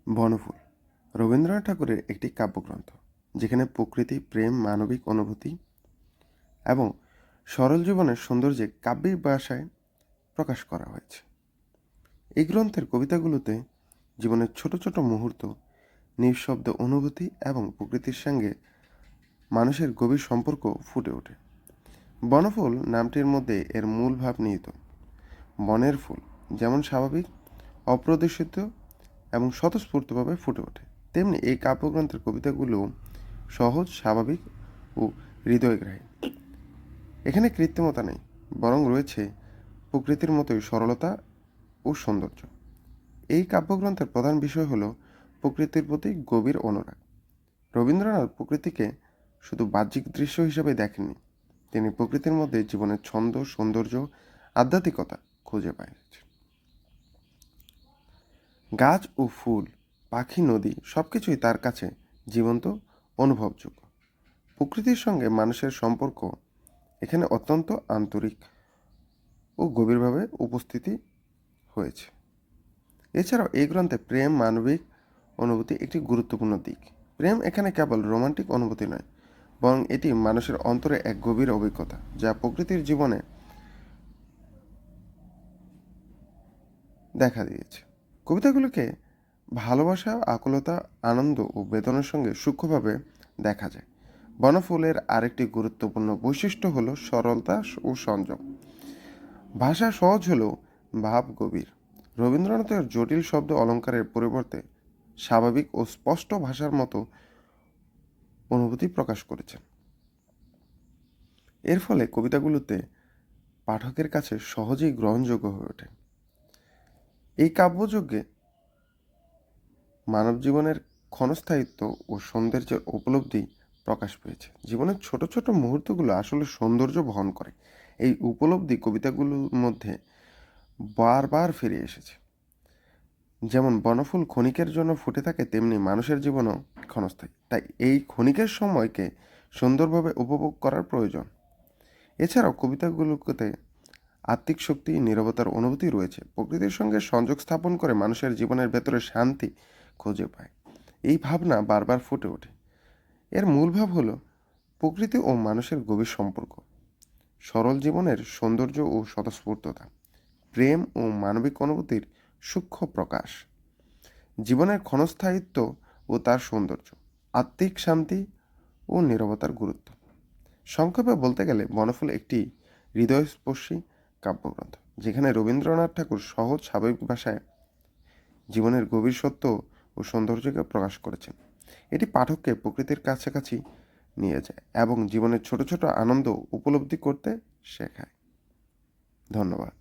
বনফুল রবীন্দ্রনাথ ঠাকুরের একটি কাব্যগ্রন্থ, যেখানে প্রকৃতি, প্রেম, মানবিক অনুভূতি এবং সরল জীবনের সৌন্দর্যে কাব্যিক ভাষায় প্রকাশ করা হয়েছে। এই গ্রন্থের কবিতাগুলোতে জীবনের ছোট ছোট মুহূর্ত, নিঃশব্দ অনুভূতি এবং প্রকৃতির সঙ্গে মানুষের গভীর সম্পর্ক ফুটে ওঠে। বনফুল নামটির মধ্যে এর মূল ভাব নিহিত। বনের ফুল যেমন স্বাভাবিক, অপ্রদর্শিত এবং স্বতঃস্ফূর্তভাবে ফুটে ওঠে, তেমনি এই কাব্যগ্রন্থের কবিতাগুলো সহজ, স্বাভাবিক ও হৃদয়গ্রাহী। এখানে কৃত্রিমতা নেই, বরং রয়েছে প্রকৃতির মতোই সরলতা ও সৌন্দর্য। এই কাব্যগ্রন্থের প্রধান বিষয় হল প্রকৃতির প্রতি গভীর অনুরাগ। রবীন্দ্রনাথ প্রকৃতিকে শুধু বাহ্যিক দৃশ্য হিসেবে দেখেননি, তিনি প্রকৃতির মধ্যে জীবনের ছন্দ, সৌন্দর্য, আধ্যাত্মিকতা খুঁজে পেয়েছেন। গাছ ও ফুল, পাখি, নদী সবকিছুই তার কাছে জীবন্ত, অনুভবযোগ্য। প্রকৃতির সঙ্গে মানুষের সম্পর্ক এখানে অত্যন্ত আন্তরিক ও গভীরভাবে উপস্থিতি হয়েছে। এছাড়াও এই গ্রন্থে প্রেম, মানবিক অনুভূতি একটি গুরুত্বপূর্ণ দিক। প্রেম এখানে কেবল রোমান্টিক অনুভূতি নয়, বরং এটি মানুষের অন্তরে এক গভীর অভিজ্ঞতা, যা প্রকৃতির জীবনে দেখা দিয়েছে। কবিতাগুলোকে ভালোবাসা, আকুলতা, আনন্দ ও বেদনার সঙ্গে সূক্ষ্মভাবে দেখা যায়। বনফুলের আরেকটি গুরুত্বপূর্ণ বৈশিষ্ট্য হলো সরলতা ও সংযম। ভাষা সহজ হলেও ভাব গভীর। রবীন্দ্রনাথের জটিল শব্দ অলঙ্কারের পরিবর্তে স্বাভাবিক ও স্পষ্ট ভাষার মতো অনুভূতি প্রকাশ করেছেন। এর ফলে কবিতাগুলোতে পাঠকের কাছে সহজেই গ্রহণযোগ্য হয়ে ওঠে। এই কাব্যযজ্ঞে মানব জীবনের ক্ষণস্থায়িত্ব ও সৌন্দর্যের উপলব্ধি প্রকাশ পেয়েছে। জীবনের ছোট ছোট মুহূর্তগুলো আসলে সৌন্দর্য বহন করে। এই উপলব্ধি কবিতাগুলোর মধ্যে বারবার ফিরে এসেছে। যেমন বনফুল ক্ষণিকের জন্য ফুটে থাকে, তেমনি মানুষের জীবনও ক্ষণস্থায়ী। তাই এই ক্ষণিকের সময়কে সুন্দরভাবে উপভোগ করার প্রয়োজন। এছাড়াও কবিতাগুলোতে আত্মিক শক্তি, নীরবতার অনুভূতি রয়েছে। প্রকৃতির সঙ্গে সংযোগ স্থাপন করে মানুষের জীবনের ভেতরে শান্তি খুঁজে পায়। এই ভাবনা বারবার ফুটে ওঠে। এর মূল ভাব হলো প্রকৃতি ও মানুষের গভীর সম্পর্ক, সরল জীবনের সৌন্দর্য ও স্বতঃস্ফূর্ততা, প্রেম ও মানবিক অনুভূতির সূক্ষ্ম প্রকাশ, জীবনের ক্ষণস্থায়িত্ব ও তার সৌন্দর্য, আত্মিক শান্তি ও নীরবতার গুরুত্ব। সংক্ষেপে বলতে গেলে বনফুল একটি হৃদয়স্পর্শী কাব্যগ্রন্থ, যেখানে রবীন্দ্রনাথ ঠাকুর সহজ, স্বাভাবিক ভাষায় জীবনের গভীর সত্য ও সৌন্দর্যকে প্রকাশ করেছেন। এটি পাঠককে প্রকৃতির কাছাকাছি নিয়ে যায় এবং জীবনের ছোট ছোট আনন্দ উপলব্ধি করতে শেখায়। ধন্যবাদ।